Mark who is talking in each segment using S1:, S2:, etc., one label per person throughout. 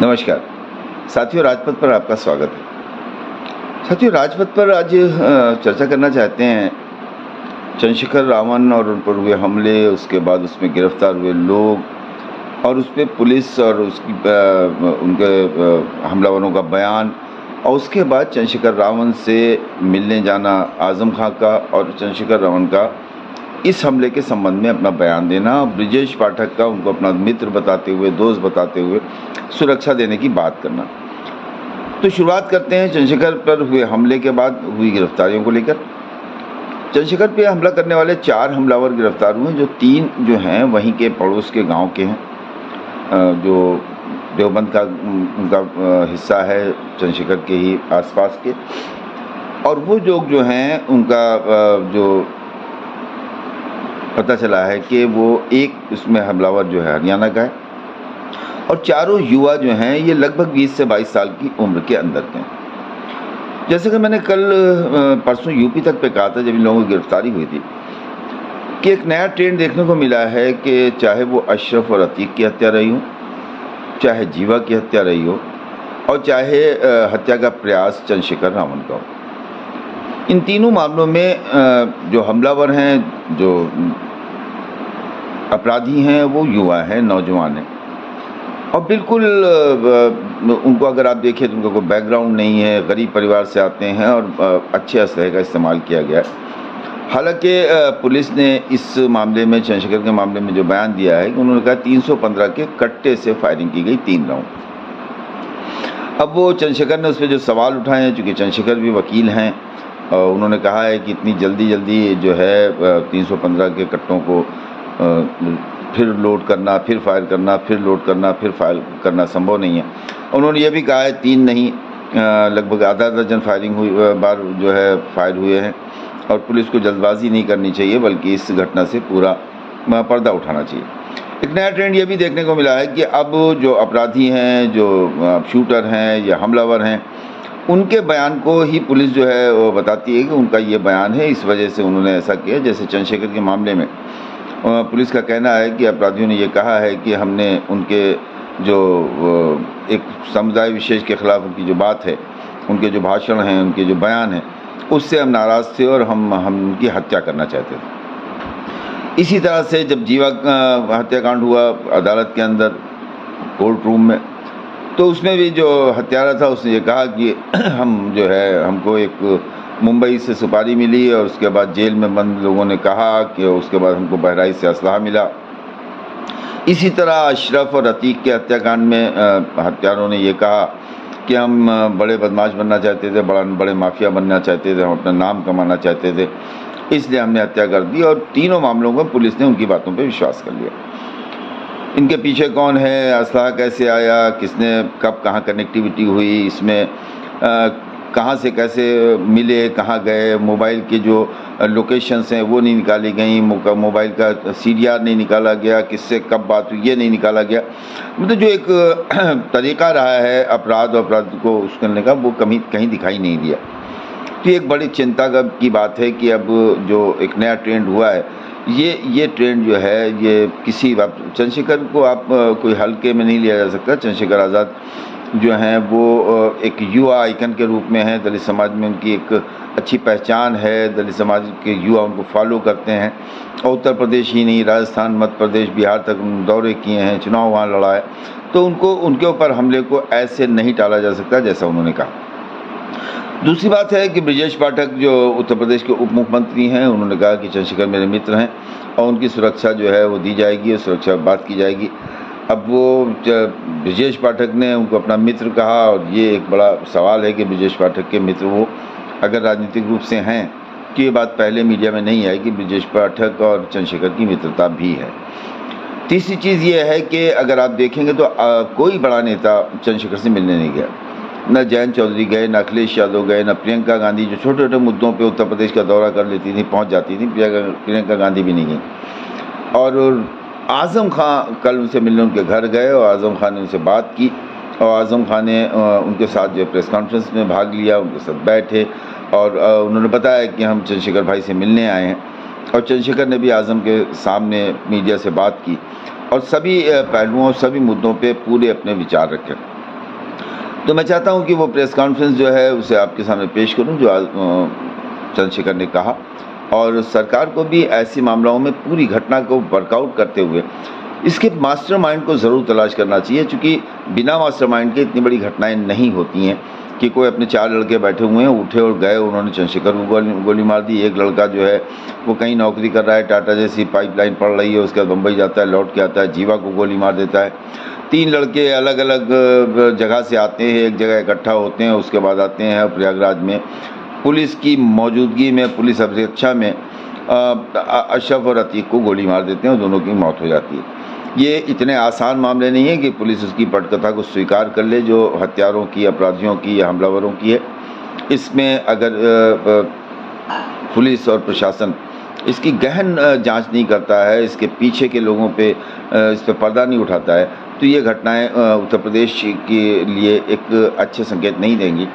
S1: नमस्कार साथियों, राजपथ पर आपका स्वागत है। साथियों, राजपथ पर आज चर्चा करना चाहते हैं चंद्रशेखर रावण और उन पर हुए हमले, उसके बाद उसमें गिरफ्तार हुए लोग और उस पर पुलिस और उसकी उनके हमलावरों का बयान, और उसके बाद चंद्रशेखर रावण से मिलने जाना आज़म खां का और चंद्रशेखर रावण का इस हमले के संबंध में अपना बयान देना, ब्रजेश पाठक का उनको अपना मित्र बताते हुए, दोस्त बताते हुए सुरक्षा देने की बात करना। तो शुरुआत करते हैं चंद्रशेखर पर हुए हमले के बाद हुई गिरफ्तारियों को लेकर। चंद्रशेखर पे हमला करने वाले 4 हमलावर गिरफ्तार हुए, जो 3 जो हैं वहीं के पड़ोस के गांव के हैं, जो देवबंद का उनका हिस्सा है, चंद्रशेखर के ही आसपास के। और वो लोग जो हैं उनका जो पता चला है कि वो एक उसमें हमलावर जो है हरियाणा का है और चारों युवा जो हैं ये लगभग 20 से 22 साल की उम्र के अंदर के हैं। जैसे कि मैंने कल परसों यूपी तक पे कहा था, जब इन लोगों की गिरफ्तारी हुई थी, कि एक नया ट्रेंड देखने को मिला है कि चाहे वो अशरफ और अतीक की हत्या रही हो, चाहे जीवा की हत्या रही हो, और चाहे हत्या का प्रयास चंद्रशेखर रावण का हो, इन तीनों मामलों में जो हमलावर हैं, जो अपराधी हैं, वो युवा हैं, नौजवान हैं। और बिल्कुल उनको अगर आप देखें तो उनका कोई बैकग्राउंड नहीं है, गरीब परिवार से आते हैं और अच्छे असलहे का इस्तेमाल किया गया है। हालांकि पुलिस ने इस मामले में, चंद्रशेखर के मामले में जो बयान दिया है कि उन्होंने कहा 315 के कट्टे से फायरिंग की गई 3 राउंड। अब वो चंद्रशेखर ने उस पर जो सवाल उठाए हैं, चूँकि चंद्रशेखर भी वकील हैं, उन्होंने कहा है कि इतनी जल्दी जो है 315 के कट्टों को फिर लोड करना, फिर फायर करना, फिर लोड करना, फिर फायर करना संभव नहीं है। उन्होंने ये भी कहा है 3 नहीं, लगभग आधा दर्जन फायरिंग हुई बार जो है फायर हुए हैं, और पुलिस को जल्दबाजी नहीं करनी चाहिए, बल्कि इस घटना से पूरा पर्दा उठाना चाहिए। एक नया ट्रेंड ये भी देखने को मिला है कि अब जो अपराधी हैं, जो शूटर हैं या हमलावर हैं, उनके बयान को ही पुलिस जो है वो बताती है कि उनका ये बयान है, इस वजह से उन्होंने ऐसा किया। जैसे चंद्रशेखर के मामले में पुलिस का कहना है कि अपराधियों ने ये कहा है कि हमने उनके जो एक समुदाय विशेष के खिलाफ उनकी जो बात है, उनके जो भाषण हैं, उनके जो बयान हैं, उससे हम नाराज़ थे और हम उनकी हत्या करना चाहते थे। इसी तरह से जब जीवा हत्याकांड हुआ अदालत के अंदर, कोर्ट रूम में, तो उसमें भी जो हत्यारा था उसने ये कहा कि हम जो है, हमको एक मुंबई से सुपारी मिली और उसके बाद जेल में बंद लोगों ने कहा कि उसके बाद हमको बहराइच से असलहा मिला। इसी तरह अशरफ और अतीक के हत्याकांड में हत्यारों ने ये कहा कि हम बड़े बदमाश बनना चाहते थे, बड़े माफिया बनना चाहते थे, हम अपना नाम कमाना चाहते थे, इसलिए हमने हत्या कर दी। और तीनों मामलों में पुलिस ने उनकी बातों पर विश्वास कर लिया। इनके पीछे कौन है, असलहा कैसे आया, किसने कब कहाँ कनेक्टिविटी हुई, इसमें कहाँ से कैसे मिले, कहाँ गए, मोबाइल के जो लोकेशंस हैं वो नहीं निकाली गई, मोबाइल का सीडीआर नहीं निकाला गया, किससे कब बात हुई ये नहीं निकाला गया। मतलब जो एक तरीका रहा है अपराध को उस करने का, वो कहीं दिखाई नहीं दिया। तो एक बड़ी चिंता की बात है कि अब जो एक नया ट्रेंड हुआ है, ये ट्रेंड जो है, ये किसी चंद्रशेखर को आप कोई हल्के में नहीं लिया जा सकता। चंद्रशेखर आज़ाद जो हैं वो एक युवा आइकन के रूप में हैं, दलित समाज में उनकी एक अच्छी पहचान है, दलित समाज के युवा उनको फॉलो करते हैं, और उत्तर प्रदेश ही नहीं, राजस्थान, मध्य प्रदेश, बिहार तक दौरे किए हैं, चुनाव वहाँ लड़ा है, तो उनके ऊपर हमले को ऐसे नहीं टाला जा सकता जैसा उन्होंने कहा। दूसरी बात है कि ब्रजेश पाठक जो उत्तर प्रदेश के उप मुख्यमंत्री हैं, उन्होंने कहा कि चंद्रशेखर मेरे मित्र हैं और उनकी सुरक्षा जो है वो दी जाएगी, सुरक्षा बात की जाएगी। अब वो ब्रजेश पाठक ने उनको अपना मित्र कहा, और ये एक बड़ा सवाल है कि ब्रजेश पाठक के मित्र वो अगर राजनीतिक रूप से हैं, तो ये बात पहले मीडिया में नहीं आई कि ब्रजेश पाठक और चंद्रशेखर की मित्रता भी है। तीसरी चीज़ ये है कि अगर आप देखेंगे तो कोई बड़ा नेता चंद्रशेखर से मिलने नहीं गया, न जयंत चौधरी गए, न अखिलेश यादव गए, न प्रियंका गांधी, जो छोटे छोटे मुद्दों पे उत्तर प्रदेश का दौरा कर लेती थी, पहुंच जाती थी, प्रियंका गांधी भी नहीं गई। और आज़म खां कल उनसे मिलने उनके घर गए और आज़म खां ने उनसे बात की, और आज़म खां ने उनके साथ जो प्रेस कॉन्फ्रेंस में भाग लिया, उनके साथ बैठे और उन्होंने बताया कि हम चंद्रशेखर भाई से मिलने आए हैं। और चंद्रशेखर ने भी आज़म के सामने मीडिया से बात की और सभी पहलुओं, सभी मुद्दों पे पूरे अपने विचार रखे। तो मैं चाहता हूं कि वो प्रेस कॉन्फ्रेंस जो है उसे आपके सामने पेश करूं जो चंद्रशेखर ने कहा, और सरकार को भी ऐसे मामलों में पूरी घटना को वर्कआउट करते हुए इसके मास्टरमाइंड को ज़रूर तलाश करना चाहिए, क्योंकि बिना मास्टरमाइंड के इतनी बड़ी घटनाएं नहीं होती हैं कि कोई अपने 4 लड़के बैठे हुए हैं, उठे और गए, उन्होंने चंद्रशेखर को गोली मार दी। एक लड़का जो है वो कहीं नौकरी कर रहा है, टाटा जैसी पाइपलाइन पड़ रही है, उसके बाद मुंबई जाता है, लौट के आता है, जीवा को गोली मार देता है। 3 लड़के अलग अलग जगह से आते हैं, एक जगह इकट्ठा होते हैं, उसके बाद आते हैं प्रयागराज में पुलिस की मौजूदगी में, पुलिस अभिरक्षा में अशरफ और अतीक को गोली मार देते हैं और दोनों की मौत हो जाती है। ये इतने आसान मामले नहीं है कि पुलिस उसकी पटकथा को स्वीकार कर ले जो हत्यारों की, अपराधियों की या हमलावरों की है। इसमें अगर पुलिस और प्रशासन इसकी गहन जांच नहीं करता है, इसके पीछे के लोगों पे इस पर पर्दा नहीं उठाता है, तो ये घटनाएं उत्तर प्रदेश के लिए एक अच्छे संकेत नहीं देंगी।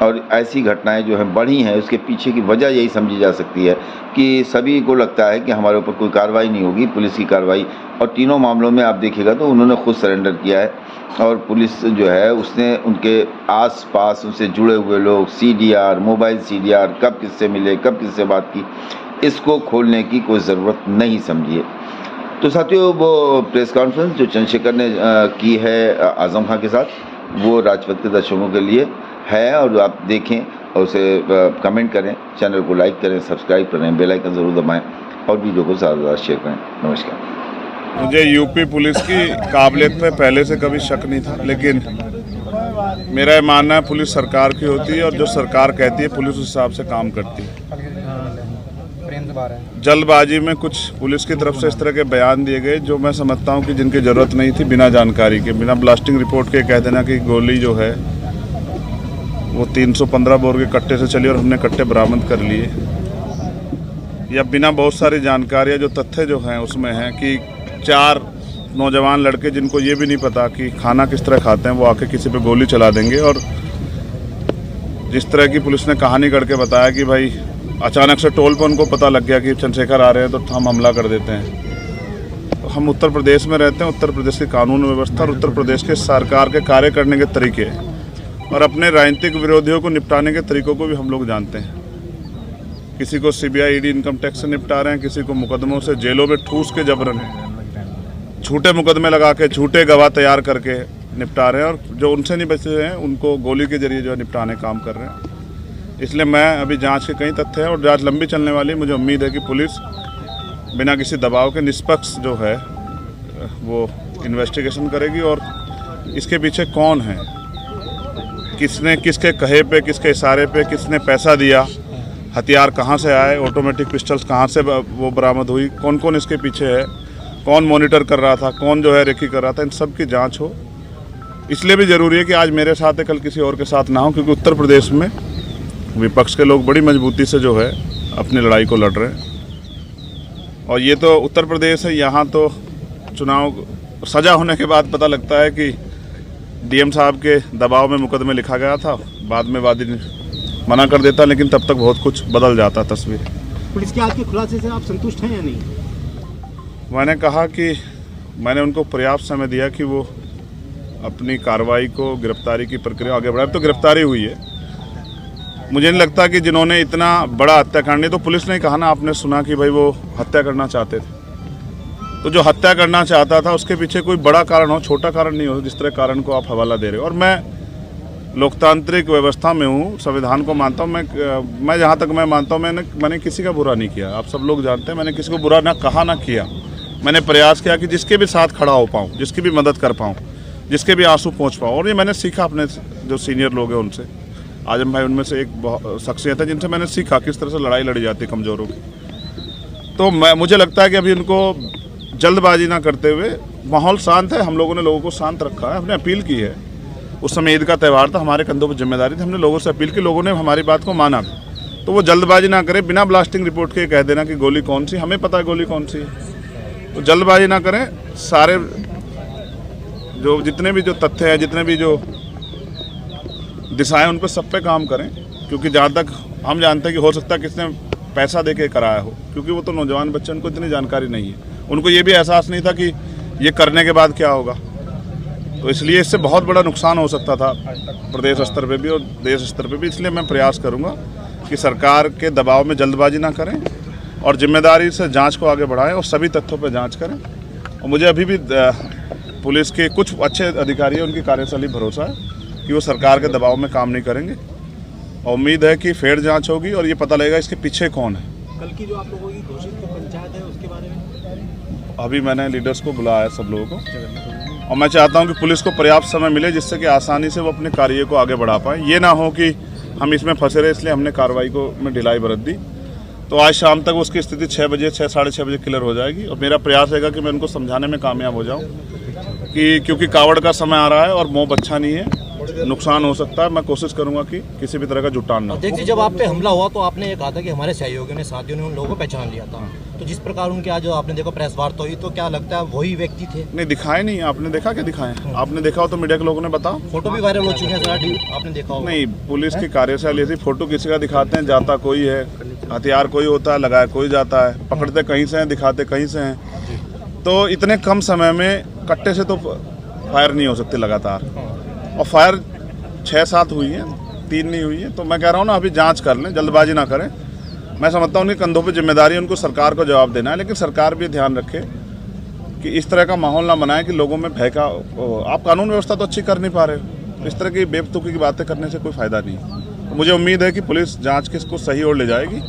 S1: और ऐसी घटनाएं जो हैं बढ़ी हैं, उसके पीछे की वजह यही समझी जा सकती है कि सभी को लगता है कि हमारे ऊपर कोई कार्रवाई नहीं होगी, पुलिस की कार्रवाई। और तीनों मामलों में आप देखिएगा तो उन्होंने खुद सरेंडर किया है, और पुलिस जो है उसने उनके आस-पास उनसे जुड़े हुए लोग, CDR, मोबाइल CDR, कब किससे मिले, कब किससे बात की, इसको खोलने की कोई ज़रूरत नहीं समझी है। तो साथियों, वो प्रेस कॉन्फ्रेंस जो चंद्रशेखर ने की है आज़म खां के साथ, वो राजपथ के दर्शकों के लिए है, और आप देखें और उसे कमेंट करें, चैनल को लाइक करें, सब्सक्राइब करें, बेल आइकन ज़रूर दबाएं और वीडियो को ज़्यादा से ज़्यादा शेयर करें। नमस्कार।
S2: मुझे यूपी पुलिस की काबिलियत में पहले से कभी शक नहीं था, लेकिन मेरा ये मानना है पुलिस सरकार की होती है और जो सरकार कहती है पुलिस उस हिसाब से काम करती है। जल्दबाजी में कुछ पुलिस की तरफ से इस तरह के बयान दिए गए जो मैं समझता हूं कि जिनकी ज़रूरत नहीं थी, बिना जानकारी के, बिना ब्लास्टिंग रिपोर्ट के कह देना कि गोली जो है वो 315 बोर के कट्टे से चली और हमने कट्टे बरामद कर लिए, या बिना बहुत सारी जानकारियाँ जो तथ्य जो हैं उसमें हैं कि 4 नौजवान लड़के जिनको ये भी नहीं पता कि खाना किस तरह खाते हैं, वो आके किसी पे गोली चला देंगे। और जिस तरह की पुलिस ने कहानी करके बताया कि भाई अचानक से टोल पर उनको पता लग गया कि चंद्रशेखर आ रहे हैं तो हम हमला कर देते हैं। तो हम उत्तर प्रदेश में रहते हैं, उत्तर प्रदेश की कानून व्यवस्था और उत्तर प्रदेश के सरकार के कार्य करने के तरीके और अपने राजनीतिक विरोधियों को निपटाने के तरीकों को भी हम लोग जानते हैं। किसी को CBI ED इनकम टैक्स से निपटा रहे हैं, किसी को मुकदमों से जेलों में ठूस के जबरन झूठे मुकदमे लगा के झूठे गवाह तैयार करके निपटा रहे हैं, और जो उनसे नहीं बचे हैं उनको गोली के जरिए जो है निपटाने काम कर रहे हैं। इसलिए मैं अभी जांच के कई तथ्य हैं और जांच लंबी चलने वाली, मुझे उम्मीद है कि पुलिस बिना किसी दबाव के निष्पक्ष जो है वो इन्वेस्टिगेशन करेगी और इसके पीछे कौन है, किसने किसके कहे पे, किसके इशारे पे, किसने पैसा दिया, हथियार कहाँ से आए, ऑटोमेटिक पिस्टल्स कहाँ से वो बरामद हुई, कौन कौन इसके पीछे है, कौन मॉनिटर कर रहा था, कौन जो है रेकी कर रहा था, इन सब की जांच हो। इसलिए भी ज़रूरी है कि आज मेरे साथ है, कल किसी और के साथ ना हो, क्योंकि उत्तर प्रदेश में विपक्ष के लोग बड़ी मजबूती से जो है अपनी लड़ाई को लड़ रहे हैं। और ये तो उत्तर प्रदेश है, यहाँ तो चुनाव सजा होने के बाद पता लगता है कि DM साहब के दबाव में मुकदमे लिखा गया था, बाद में वादी मना कर देता, लेकिन तब तक बहुत कुछ बदल जाता तस्वीर।
S3: पुलिस के आज के खुलासे से आप संतुष्ट हैं या नहीं?
S2: मैंने कहा कि मैंने उनको पर्याप्त समय दिया कि वो अपनी कार्रवाई को, गिरफ्तारी की प्रक्रिया आगे बढ़ाए। तो गिरफ्तारी हुई है। मुझे नहीं लगता कि जिन्होंने इतना बड़ा हत्याकांड, तो पुलिस ने कहा ना, आपने सुना कि भाई वो हत्या करना चाहते थे, तो जो हत्या करना चाहता था उसके पीछे कोई बड़ा कारण हो, छोटा कारण नहीं हो, जिस तरह कारण को आप हवाला दे रहे हो। और मैं लोकतांत्रिक व्यवस्था में हूँ, संविधान को मानता हूँ। मैं जहाँ तक मैं मानता हूँ, मैंने किसी का बुरा नहीं किया। आप सब लोग जानते हैं, मैंने किसी को बुरा ना कहा ना किया। मैंने प्रयास किया कि जिसके भी साथ खड़ा हो पाऊँ, जिसकी भी मदद कर पाऊँ, जिसके भी आंसू पहुँच पाऊँ। और ये मैंने सीखा अपने जो सीनियर लोग हैं उनसे। आजम भाई उनमें से एक शख्सियत है जिनसे मैंने सीखा किस तरह से लड़ाई लड़ी जाती है कमज़ोरों की। तो मुझे लगता है कि अभी उनको जल्दबाजी ना करते हुए, माहौल शांत है, हम लोगों ने लोगों को शांत रखा है, हमने अपील की है। उस समय ईद का त्यौहार था, हमारे कंधों पर जिम्मेदारी थी, हमने लोगों से अपील की, लोगों ने हमारी बात को माना। तो वो जल्दबाजी ना करें, बिना ब्लास्टिंग रिपोर्ट के कह देना कि गोली कौन सी, हमें पता है गोली कौन सी है। तो जल्दबाजी ना करें, सारे जो जितने भी जो तथ्य हैं, जितने भी जो दिशाएं, उन पर सब पे काम करें। क्योंकि जहाँ तक हम जानते हैं कि हो सकता है किसने पैसा दे के कराया हो, क्योंकि वो तो नौजवान बच्चे, उनको इतनी जानकारी नहीं है। उनको ये भी एहसास नहीं था कि ये करने के बाद क्या होगा। तो इसलिए इससे बहुत बड़ा नुकसान हो सकता था प्रदेश स्तर पे भी और देश स्तर पे भी। इसलिए मैं प्रयास करूंगा कि सरकार के दबाव में जल्दबाजी ना करें और जिम्मेदारी से जांच को आगे बढ़ाएं और सभी तथ्यों पर जांच करें। और मुझे अभी भी पुलिस के कुछ अच्छे अधिकारी हैं, उनकी कार्यशैली भरोसा है कि वो सरकार के दबाव में काम नहीं करेंगे और उम्मीद है कि फेयर जांच होगी और ये पता लगेगा इसके पीछे कौन है।
S3: कल की जो आप लोगों की घोषित पंचायत है उसके बारे में
S2: अभी मैंने लीडर्स को बुलाया है सब लोगों को और मैं चाहता हूं कि पुलिस को पर्याप्त समय मिले जिससे कि आसानी से वो अपने कार्य को आगे बढ़ा पाएँ। ये ना हो कि हम इसमें फंसे रहे इसलिए हमने कार्रवाई को में ढिलाई बरत दी। तो आज शाम तक उसकी स्थिति 6 बजे 6-6:30 बजे क्लियर हो जाएगी और मेरा प्रयास रहेगा कि मैं उनको समझाने में कामयाब हो जाऊँ कि क्योंकि कावड़ का समय आ रहा है और मोह अच्छा नहीं है, नुकसान हो सकता है। मैं कोशिश करूंगा कि किसी भी तरह का जुटान ना हो।
S4: अध्यक्ष जी, जब आप पे हमला हुआ तो आपने ये कहा था कि हमारे सहयोगियों ने साथियों ने उन लोगों को पहचान लिया था, तो जिस प्रकार उनके आज आपने देखो प्रेस वार्ता हुई तो क्या लगता है वही व्यक्ति थे?
S2: नहीं दिखाए नहीं, आपने देखा क्या दिखाए? आपने देखा हो तो मीडिया के लोगों ने बताओ।
S4: फोटो भी वायरल हो चुके हैं सर, आपने देखा होगा।
S2: नहीं, पुलिस की कार्यशैली ऐसी, फोटो किसी का दिखाते हैं, जाता कोई है, हथियार कोई होता है, लगाया कोई जाता है, पकड़ते कहीं से हैं, दिखाते कहीं से हैं। तो इतने कम समय में कट्टे से तो फायर नहीं हो सकती लगातार, और फायर 6-7 हुई है, 3 नहीं हुई है। तो मैं कह रहा हूँ ना, अभी जांच कर लें, जल्दबाजी ना करें। मैं समझता हूँ उनके कंधों पे जिम्मेदारी है, उनको सरकार को जवाब देना है, लेकिन सरकार भी ध्यान रखे कि इस तरह का माहौल ना बनाए कि लोगों में भय का। आप कानून व्यवस्था तो अच्छी कर नहीं पा रहे हो, इस तरह की बेवकूफ़ी की बातें करने से कोई फ़ायदा नहीं। तो मुझे उम्मीद है कि पुलिस जाँच के इसको सही ओर ले जाएगी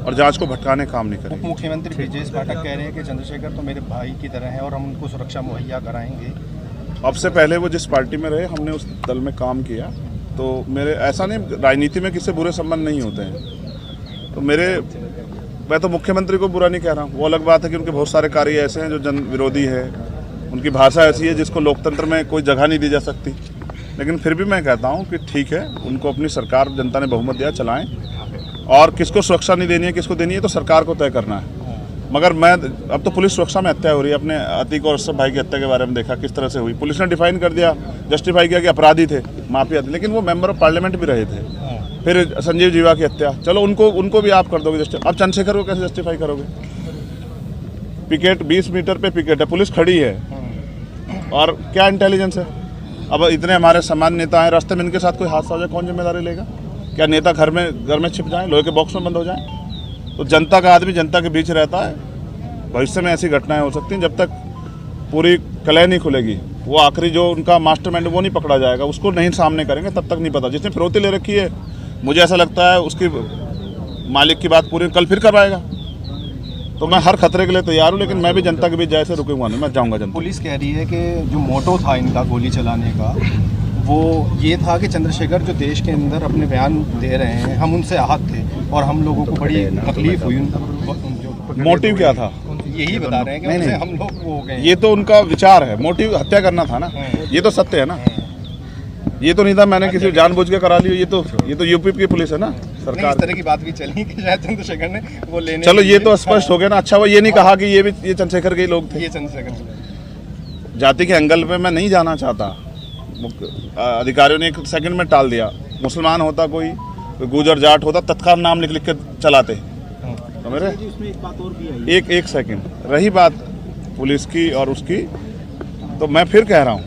S2: और जांच को भटकाने काम नहीं करेंगे।
S5: मुख्यमंत्री ब्रजेश पाठक कह रहे हैं कि चंद्रशेखर तो मेरे भाई की तरह है और हम उनको सुरक्षा मुहैया कराएंगे।
S2: अब से पहले वो जिस पार्टी में रहे, हमने उस दल में काम किया, तो मेरे ऐसा नहीं, राजनीति में किसी बुरे संबंध नहीं होते हैं। तो मैं तो मुख्यमंत्री को बुरा नहीं कह रहा हूँ, वो अलग बात है कि उनके बहुत सारे कार्य ऐसे हैं जो जन विरोधी है, उनकी भाषा ऐसी है जिसको लोकतंत्र में कोई जगह नहीं दी जा सकती। लेकिन फिर भी मैं कहता हूँ कि ठीक है, उनको अपनी सरकार जनता ने बहुमत दिया, चलाएं, और किसको सुरक्षा नहीं देनी है, किसको देनी है, तो सरकार को तय करना है। मगर अब तो पुलिस सुरक्षा में हत्या हो रही है। अपने अतीक और अशरफ भाई की हत्या के बारे में देखा किस तरह से हुई। पुलिस ने डिफाइन कर दिया, जस्टिफाई किया कि अपराधी थे, माफिया थे, लेकिन वो मेंबर ऑफ पार्लियामेंट भी रहे थे। फिर संजीव जीवा की हत्या, चलो उनको भी आप कर दोगे जस्टिफाई, अब चंद्रशेखर को कैसे जस्टिफाई करोगे? पिकेट 20 मीटर पे पिकेट है, पुलिस खड़ी है, और क्या इंटेलिजेंस है? अब इतने हमारे सामान्य नेता हैं, रास्ते में इनके साथ कोई हादसा हो जाए, कौन जिम्मेदारी लेगा? क्या नेता घर में छिप जाएं, लोहे के बॉक्स में बंद हो जाएं? तो जनता का आदमी जनता के बीच रहता है। भविष्य में ऐसी घटनाएं हो सकती हैं, जब तक पूरी कलह नहीं खुलेगी, वो आखिरी जो उनका मास्टरमाइंड वो नहीं पकड़ा जाएगा, उसको नहीं सामने करेंगे, तब तक नहीं पता। जिसने फिरौती ले रखी है, मुझे ऐसा लगता है उसकी मालिक की बात पूरी कल फिर करवाएगा। तो मैं हर खतरे के लिए तैयार हूँ, लेकिन मैं भी जनता के बीच जैसे रुकूंगा नहीं, मैं जाऊँगा जनता।
S5: पुलिस कह रही है कि जो मोटो था इनका गोली चलाने का, वो ये था कि चंद्रशेखर जो देश के अंदर अपने बयान दे रहे हैं, हम उनसे आहत थे और हम लोगों को बड़ी तकलीफ हुई।
S2: मोटिव क्या था?
S5: यही बता रहे हैं कि उनसे हम लोग वो हो गए।
S2: ये तो उनका विचार है, मोटिव हत्या करना था ना, ये तो सत्य है ना। ये तो नहीं था मैंने किसी जानबूझ के करा ली। ये तो यूपी की पुलिस है ना, सरकार।
S5: इस तरह की बात भी चली कि शायद चंद्रशेखर ने वो लेने।
S2: चलो ये तो स्पष्ट हो गया ना। अच्छा, वो ये नहीं कहा कि ये चंद्रशेखर के ही लोग थे।
S5: ये चंद्रशेखर
S2: जाति के एंगल पे मैं नहीं जाना चाहता। अधिकारियों ने 1 सेकंड में टाल दिया। मुसलमान होता कोई गुजर जाट होता, तत्काल नाम लिख के चलाते। तो मेरे
S3: उसमें एक बात और भी आई।
S2: एक सेकंड रही बात पुलिस की और उसकी, तो मैं फिर कह रहा हूँ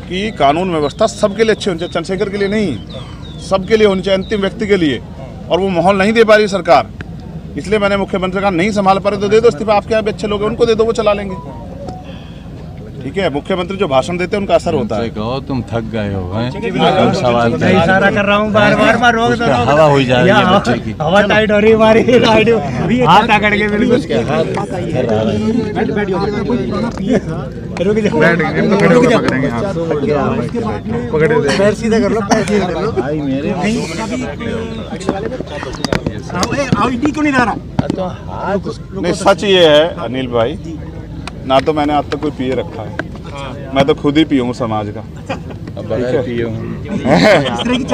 S2: कि कानून व्यवस्था सबके लिए अच्छी होनी चाहिए, चंद्रशेखर के लिए नहीं, सबके लिए होनी चाहिए, अंतिम व्यक्ति के लिए। और वो माहौल नहीं दे पा रही सरकार, इसलिए मैंने मुख्यमंत्री का नहीं संभाल पा रहे तो दे दो इस्तीफा। आपके यहाँ भी अच्छे लोग हैं, उनको दे दो, वो चला लेंगे। ठीक है, मुख्यमंत्री जो भाषण देते हैं उनका असर होता है।
S6: कहो तुम थक गए हो, हैं?
S3: सवाल इशारा कर रहा हूँ, बार रोक दो,
S6: हवा हो जाएगी बच्चे की।
S3: हवा टाइट हो रही है हमारी, हाथ आकड़ के बिल्कुल। पैर सीधा कर लो, पैर सीधा कर लो भाई मेरे। आईडी क्यों नहीं ला रहा?
S2: नहीं, सच ये है अनिल भाई, ना तो मैंने आज तक कोई पिए रखा है, मैं तो खुद ही पियूँ समाज का।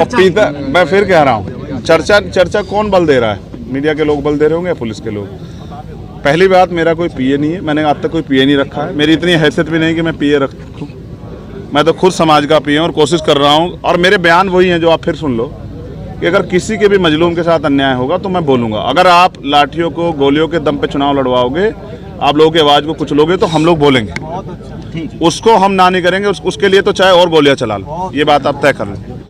S2: पीता मैं फिर कह रहा हूँ, चर्चा कौन बल दे रहा है? मीडिया के लोग बल दे रहे होंगे या पुलिस के लोग? पहली बात, मेरा कोई पिए नहीं है, मैंने आज तक कोई पिए नहीं रखा है। मेरी इतनी हैसियत भी नहीं कि मैं पिए रखूँ। मैं तो खुद समाज का पिए और कोशिश कर रहा हूँ। और मेरे बयान वही हैं जो आप फिर सुन लो, कि अगर किसी के भी मजलूम के साथ अन्याय होगा तो मैं बोलूँगा। अगर आप लाठियों को, गोलियों के दम पे चुनाव लड़वाओगे, आप लोगों की आवाज़ को कुचलोगे, तो हम लोग बोलेंगे। उसको हम ना नहीं करेंगे, उसके लिए तो चाहे और गोलियां चला लो, ये बात आप तय कर लें।